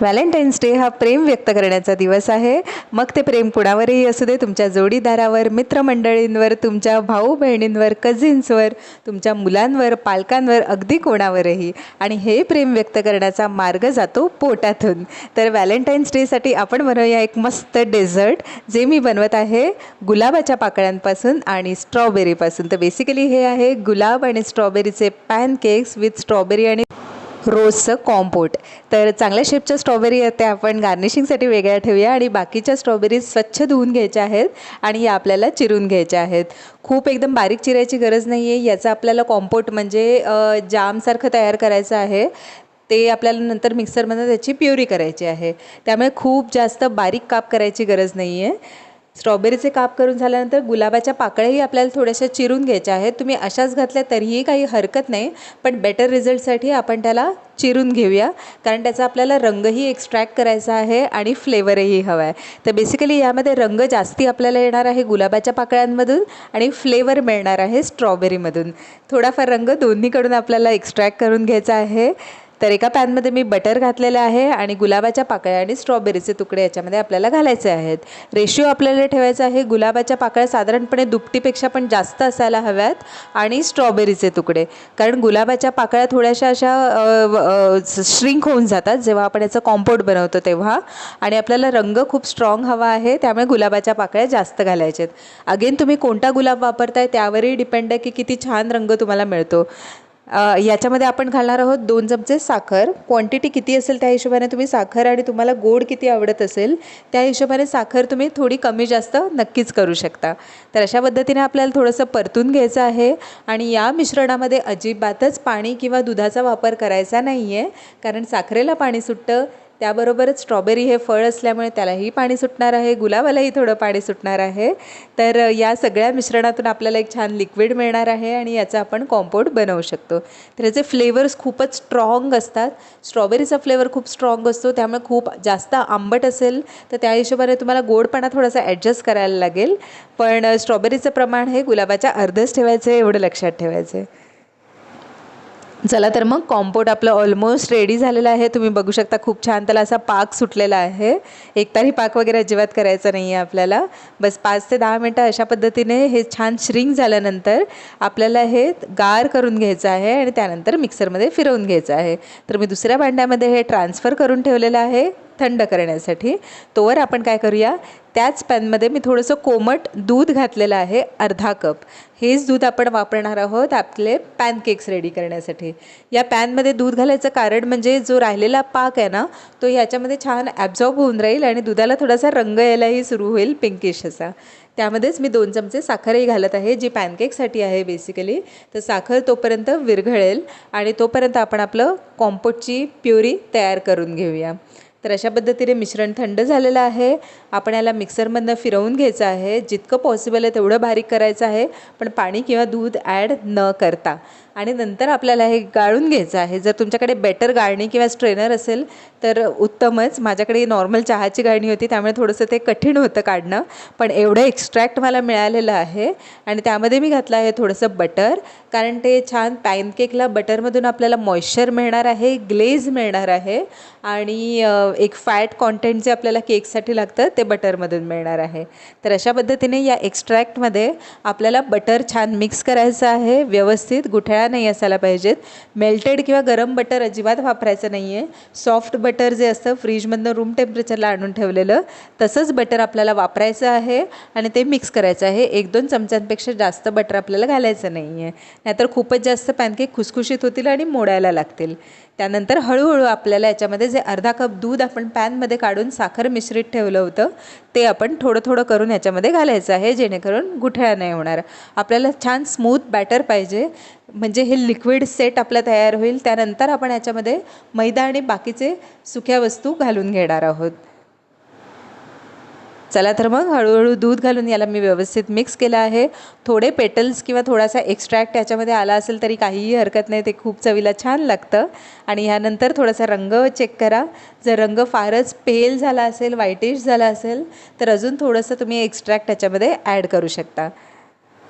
Valentine's day हा प्रेम व्यक्त करण्याचा दिवस आहे. मग ते प्रेम कुणावरही असू दे, तुमच्या जोडीदारावर, मित्रमंडळींवर, तुमच्या भाऊ बहिणींवर, कझिन्सवर, तुमच्या मुलांवर, पालकांवर, अगदी कोणावरही. आणि हे प्रेम व्यक्त करण्याचा मार्ग जातो पोटातून. तर व्हॅलेंटाईन्स डेसाठी आपण बनवूया एक मस्त डेझर्ट, जे मी बनवत आहे गुलाबाच्या पाकळ्यांपासून आणि स्ट्रॉबेरीपासून. तर बेसिकली हे आहे गुलाब आणि स्ट्रॉबेरीचे पॅनकेक्स विथ स्ट्रॉबेरी आणि रोजचं कॉम्पोट. तर चांगल्या शेपच्या स्ट्रॉबेरी आहेत त्या आपण गार्निशिंगसाठी वेगळ्या ठेवूया आणि बाकीच्या स्ट्रॉबेरी स्वच्छ धुवून घ्यायच्या आहेत आणि या आपल्याला चिरून घ्यायच्या आहेत. खूप एकदम बारीक चिरायची गरज नाही आहे. याचा आपल्याला कॉम्पोट म्हणजे जामसारखं तयार करायचं आहे. ते आपल्याला नंतर मिक्सरमध्ये त्याची प्युरी करायची आहे. त्यामुळे खूप जास्त बारीक काप करायची गरज नाही आहे. स्ट्रॉबेरीचे काप करून झाल्यानंतर गुलाबाच्या पाकळ्याही आपल्याला थोड्याशा चिरून घ्यायच्या आहेत. तुम्ही अशाच घातल्या तरीही काही हरकत नाही, पण बेटर रिझल्टसाठी आपण त्याला चिरून घेऊया, कारण त्याचा आपल्याला रंगही एक्स्ट्रॅक्ट करायचा आहे आणि फ्लेवरही हवा आहे. तर बेसिकली यामध्ये रंग जास्ती आपल्याला येणार आहे गुलाबाच्या पाकळ्यांमधून आणि फ्लेवर मिळणार आहे स्ट्रॉबेरीमधून. थोडाफार रंग दोन्हीकडून आपल्याला एक्स्ट्रॅक्ट करून घ्यायचा आहे. तर एका पॅनमध्ये मी बटर घातलेलं आहे आणि गुलाबाच्या पाकळ्या आणि स्ट्रॉबेरीचे तुकडे याच्यामध्ये आपल्याला घालायचे आहेत. रेशिओ आपल्याला ठेवायचा आहे गुलाबाच्या पाकळ्या साधारणपणे दुपटीपेक्षा पण जास्त असायला हव्यात आणि स्ट्रॉबेरीचे तुकडे, कारण गुलाबाच्या पाकळ्या थोड्याशा अशा श्रिंक होऊन जातात जेव्हा आपण याचं कॉम्पोट बनवतो तेव्हा, आणि आपल्याला रंग खूप स्ट्रॉंग हवा आहे, त्यामुळे गुलाबाच्या पाकळ्या जास्त घालायचे आहेत. अगेन तुम्ही कोणता गुलाब वापरताय त्यावरही डिपेंड आहे की किती छान रंग तुम्हाला मिळतो. याच्यामध्ये आपण घालणार आहोत 2 चमचे साखर. क्वांटिटी किती असेल त्या हिशोबाने तुम्ही साखर, आणि तुम्हाला गोड किती आवडत असेल त्या हिशोबाने साखर तुम्ही थोडी कमी जास्त नक्कीच करू शकता. तर अशा पद्धतीने आपल्याला थोडंसं परतून घ्यायचं आहे आणि या मिश्रणामध्ये अजिबातच पाणी किंवा दुधाचा वापर करायचा नाही आहे, कारण साखरेला पाणी सुटतं. त्याबरोबरच स्ट्रॉबेरी हे फळ असल्यामुळे त्यालाही पाणी सुटणार आहे, गुलाबालाही थोडं पाणी सुटणार आहे. तर या सगळ्या मिश्रणातून आपल्याला एक छान लिक्विड मिळणार आहे आणि याचा आपण कॉम्पोट बनवू शकतो. तर याचे फ्लेवर्स खूपच स्ट्रॉंग असतात. स्ट्रॉबेरीचा फ्लेवर खूप स्ट्रॉंग असतो, त्यामुळे खूप जास्त आंबट असेल तर त्या हिशोबाने तुम्हाला गोडपणा थोडासा ॲडजस्ट करायला लागेल. पण स्ट्रॉबेरीचं प्रमाण हे गुलाबाच्या अर्धच ठेवायचं आहे, एवढं लक्षात ठेवायचं आहे. चला तर मग कॉम्पोट आपलं ऑलमोस्ट रेडी झालेलं आहे. तुम्ही बघू शकता खूप छान त्याला असा पाक सुटलेला आहे. एकतारी पाक वगैरे अजिबात करायचा नाही आहे आपल्याला. बस 5 ते 10 मिनटं अशा पद्धतीने हे छान श्रिंक झाल्यानंतर आपल्याला हे गार करून घ्यायचं आहे आणि त्यानंतर मिक्सरमध्ये फिरवून घ्यायचं आहे. तर मी दुसऱ्या भांड्यामध्ये हे ट्रान्सफर करून ठेवलेलं आहे थंड करण्यासाठी. तोवर आपण काय करूया, त्याच पॅनमध्ये मी थोडंसं कोमट दूध घातलेलं आहे, अर्धा कप. हेच दूध आपण वापरणार आहोत आपले पॅनकेक्स रेडी करण्यासाठी. या पॅनमध्ये दूध घालायचं कारण म्हणजे जो राहिलेला पाक आहे ना, तो ह्याच्यामध्ये छान ॲब्झॉर्ब होऊन राहील आणि दुधाला थोडासा रंग यायलाही सुरू होईल पिंकिश असा. त्यामध्येच मी 2 चमचे साखरही घालत आहे, जी पॅनकेकसाठी आहे बेसिकली. तर साखर तोपर्यंत विरघळेल आणि तोपर्यंत आपण आपलं कॉम्पोटची प्युरी तयार करून घेऊया. तर अशा पद्धतीने मिश्रण थंड झालेलं आहे. आपण याला मिक्सरमधनं फिरवून घ्यायचं आहे. जितकं पॉसिबल आहे तेवढं बारीक करायचं आहे, पण पाणी किंवा दूध ॲड न करता. आणि नंतर आपल्याला हे गाळून घ्यायचं आहे. जर तुमच्याकडे बेटर गाळणी किंवा स्ट्रेनर असेल तर उत्तमच. माझ्याकडे नॉर्मल चहाची गाळणी होती, त्यामुळे थोडंसं ते कठीण होतं काढणं, पण एवढं एक्स्ट्रॅक्ट मला मिळालेलं आहे. आणि त्यामध्ये मी घातलं आहे थोडंसं बटर, कारण ते छान पॅनकेकला बटरमधून आपल्याला मॉइश्चर मिळणार आहे, ग्लेज मिळणार आहे आणि एक फॅट कॉन्टेंट जे आपल्याला केकसाठी लागतं ते बटरमधून मिळणार आहे. तर अशा पद्धतीने या एक्स्ट्रॅक्टमध्ये आपल्याला बटर छान मिक्स करायचं आहे व्यवस्थित. गुठळ्या नाही असायला पाहिजेत. मेल्टेड किंवा गरम बटर अजिबात वापरायचं नाही आहे. सॉफ्ट बटर जे असतं फ्रीजमधनं रूम टेम्परेचरला आणून ठेवलेलं तसंच बटर आपल्याला वापरायचं आहे आणि ते मिक्स करायचं आहे. 1-2 चमच्यांपेक्षा जास्त बटर आपल्याला घालायचं नाही आहे, नाहीतर खूपच जास्त पॅनकेक खुसखुशीत होतील आणि मोडायला लागतील. त्यानंतर हळूहळू आपल्याला याच्यामध्ये जे अर्धा कप दूध आपण पॅनमध्ये काढून साखर मिश्रित ठेवलं होतं ते आपण थोडं थोडं करून याच्यामध्ये घालायचं आहे, जेणेकरून गुठळ्या नाही होणार. आपल्याला छान स्मूथ बॅटर पाहिजे, म्हणजे हे लिक्विड सेट आपला तयार होईल. त्यानंतर आपण याच्यामध्ये मैदा आणि बाकीचे सुक्या वस्तू घालून घेणार आहोत. चला तर मग हळूहळू दूध घालून याला मी व्यवस्थित मिक्स केलं आहे. थोडे पेटल्स किंवा थोडासा एक्स्ट्रॅक्ट याच्यामध्ये आला असेल तरी काहीही हरकत नाही, ते खूप चवीला छान लागतं. आणि ह्यानंतर थोडासा रंग चेक करा. जर रंग फारच पेल झाला असेल, व्हाईटिश झाला असेल तर अजून थोडंसं तुम्ही एक्स्ट्रॅक्ट याच्यामध्ये ॲड करू शकता.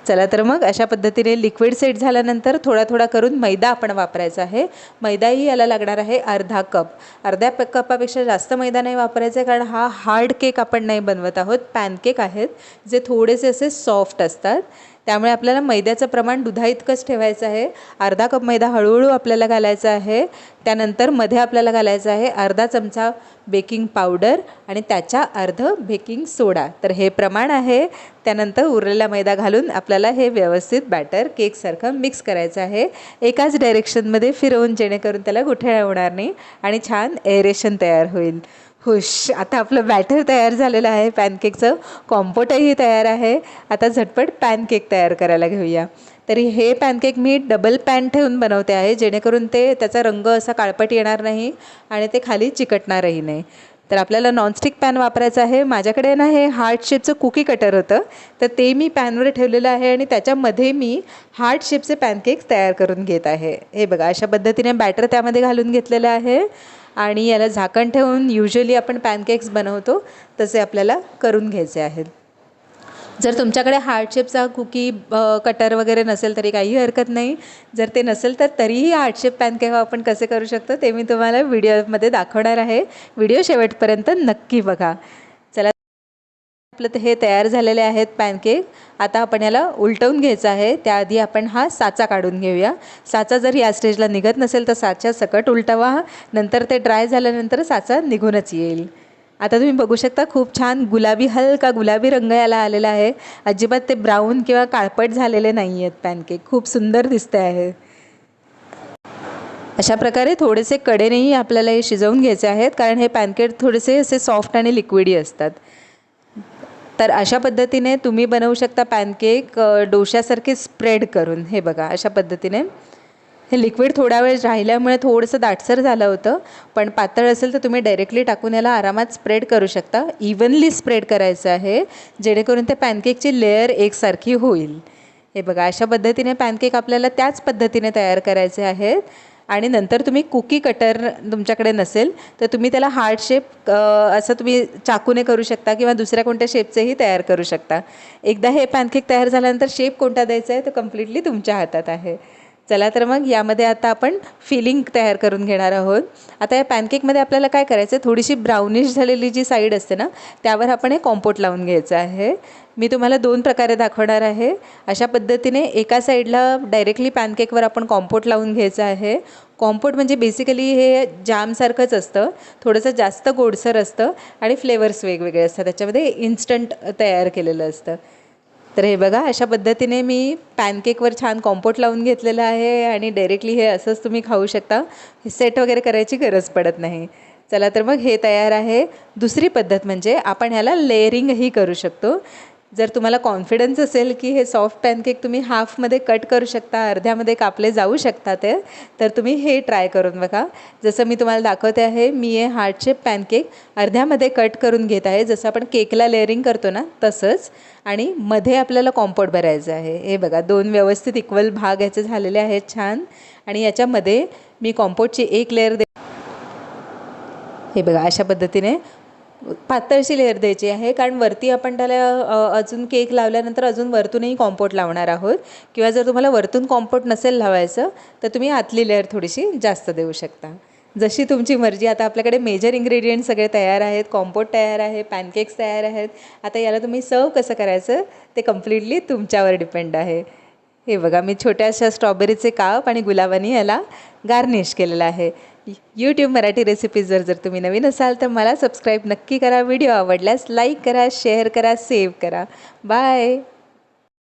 चला तर मग अशा पद्धतीने लिक्विड सेट झाल्यानंतर थोडा थोडा करून मैदा आपण वापरायचा आहे. मैदाही याला लागणार आहे अर्धा कप. अर्ध्या कपापेक्षा जास्त मैदा नाही वापरायचा आहे, कारण हा हार्ड केक आपण नाही बनवत आहोत, पॅनकेक आहेत जे थोडेसे असे सॉफ्ट असतात. त्यामुळे आपल्याला मैद्याचं प्रमाण दुधाइतकंच ठेवायचं आहे. अर्धा कप मैदा हळूहळू आपल्याला घालायचा आहे. त्यानंतर मध्ये आपल्याला घालायचं आहे अर्धा चमचा बेकिंग पावडर आणि त्याच्या अर्ध बेकिंग सोडा. तर हे प्रमाण आहे. त्यानंतर उरलेला मैदा घालून आपल्याला हे व्यवस्थित बॅटर केकसारखं मिक्स करायचं आहे, एकाच डायरेक्शनमध्ये फिरवून, जेणेकरून त्याला गुठळ्या होणार नाही आणि छान एरेशन तयार होईल. हुश, आता आपलं बॅटर तयार झालेलं आहे. पॅनकेकचं कॉम्पोटही तयार आहे. आता झटपट पॅनकेक तयार करायला घेऊया. तरी हे पॅनकेक मी डबल पॅन ठेवून बनवते आहे, जेणेकरून त्याचा रंग असा काळपट येणार नाही आणि ते खाली चिकटणारही नाही. तर आपल्याला नॉनस्टिक पॅन वापरायचं आहे. माझ्याकडे ना हे हार्ट शेपचं कुकी कटर होतं, तर ते मी पॅनवर ठेवलेलं आहे आणि त्याच्यामध्ये मी हार्ट शेपचे पॅनकेक्स तयार करून घेत आहे. हे बघा, अशा पद्धतीने बॅटर त्यामध्ये घालून घेतलेलं आहे आणि याला झाकण ठेवून युजली आपण पॅनकेक्स बनवतो तसे आपल्याला करून घ्यायचे आहेत. जर तुमच्याकडे हार्ट शेपचा कुकी कटर वगैरे नसेल तरी काही हरकत नाही. जर ते नसेल तर तरीही हार्ट शेप पॅनकेक आपण कसे करू शकतो ते मी तुम्हाला व्हिडिओमध्ये दाखवणार आहे. व्हिडिओ शेवटपर्यंत नक्की बघा. चला, आपलं हे तयार झालेले आहेत पॅनकेक. आता आपण याला उलटवून घ्यायचं आहे. त्याआधी आपण हा साचा काढून घेऊया. साचा जर या स्टेजला निघत नसेल तर साच्या सकट उलटवा, नंतर ते ड्राय झाल्यानंतर साचा निघूनच येईल. आता तुम्ही बघू शकता खूप छान गुलाबी, हलका गुलाबी रंग याला आलेला आहे. अजिबात ते ब्राऊन किंवा काळपट झालेले नाही आहेत. पॅनकेक खूप सुंदर दिसते आहे. अशा प्रकारे थोडेसे कडेनेही आपल्याला हे शिजवून घ्यायचे आहेत, कारण हे पॅनकेक थोडेसे असे सॉफ्ट आणि लिक्विडी असतात. तर अशा पद्धतीने तुम्ही बनवू शकता पॅनकेक डोश्यासारखे स्प्रेड करून. हे बघा, अशा पद्धतीने हे लिक्विड थोडा वेळ राहिल्यामुळे थोडंसं दाटसर झालं होतं, पण पातळ असेल तर तुम्ही डायरेक्टली टाकून याला आरामात स्प्रेड करू शकता. इव्हनली स्प्रेड करायचं आहे, जेणेकरून ते पॅनकेकची लेअर एकसारखी होईल. हे बघा, अशा पद्धतीने पॅनकेक आपल्याला त्याच पद्धतीने तयार करायचे आहेत. आणि नंतर तुम्ही कुकी कटर तुमच्याकडे नसेल तर तुम्ही त्याला हार्ट शेप असं तुम्ही चाकूने करू शकता किंवा दुसऱ्या कोणत्या शेपचेही तयार करू शकता. एकदा हे पॅनकेक तयार झाल्यानंतर शेप कोणता द्यायचा आहे तो कम्प्लिटली तुमच्या हातात आहे. चला तर मग यामध्ये आता आपण फिलिंग तयार करून घेणार आहोत. आता या पॅनकेकमध्ये आपल्याला काय करायचं आहे, थोडीशी ब्राउनिश झालेली जी साईड असते ना, त्यावर आपण हे कॉम्पोट लावून घ्यायचं आहे. मी तुम्हाला 2 प्रकारे दाखवणार आहे. अशा पद्धतीने एका साईडला डायरेक्टली पॅनकेकवर आपण कॉम्पोट लावून घ्यायचं आहे. कॉम्पोट म्हणजे बेसिकली हे जामसारखंच असतं, थोडंसं जास्त गोडसर असतं आणि फ्लेवर्स वेगवेगळे असतात, त्याच्यामध्ये इन्स्टंट तयार केलेलं असतं. तर हे बघा, अशा पद्धतीने मी पॅनकेकवर छान कॉम्पोट लावून घेतलेलं आहे आणि डायरेक्टली हे असंच तुम्ही खाऊ शकता. हे सेट वगैरे करायची गरज पडत नाही. चला तर मग हे तयार आहे. दुसरी पद्धत म्हणजे आपण ह्याला लेअरिंगही करू शकतो. जर तुम्हाला कॉन्फिडन्स असेल की हे सॉफ्ट पॅनकेक तुम्ही हाफमध्ये कट करू शकता, अर्ध्यामध्ये कापले जाऊ शकतात ते, तर तुम्ही हे ट्राय करून बघा. जसं मी तुम्हाला दाखवते आहे, मी हे हार्ट शेप पॅनकेक अर्ध्यामध्ये कट करून घेत आहे, जसं आपण केकला लेअरिंग करतो ना तसंच. आणि मध्ये आपल्याला कॉम्पोट भरायचं आहे. हे बघा, 2 व्यवस्थित इक्वल भाग याचे झालेले आहेत छान. आणि याच्यामध्ये मी कॉम्पोटची एक लेअर हे बघा, अशा पद्धतीने पातळशी लेअर द्यायची आहे, कारण वरती आपण त्याला अजून केक लावल्यानंतर अजून वरतूनही कॉम्पोट लावणार आहोत. किंवा जर तुम्हाला वरतून कॉम्पोट नसेल लावायचं तर तुम्ही आतली लेअर थोडीशी जास्त देऊ शकता, जशी तुमची मर्जी. आता आपल्याकडे मेजर इन्ग्रेडियंट सगळे तयार आहेत, कॉम्पोट तयार आहे, पॅनकेक्स तयार आहेत. आता याला तुम्ही सर्व कसं करायचं ते कम्प्लिटली तुमच्यावर डिपेंड आहे. हे बघा, मी छोट्याशा स्ट्रॉबेरीचे काप आणि गुलाबानी याला गार्निश केलेलं आहे. यूट्यूब मराठी रेसिपीजवर जर तुम्ही नवीन असाल तर मला सबस्क्राईब नक्की करा. व्हिडिओ आवडल्यास लाईक करा, शेअर करा, सेव्ह करा. बाय.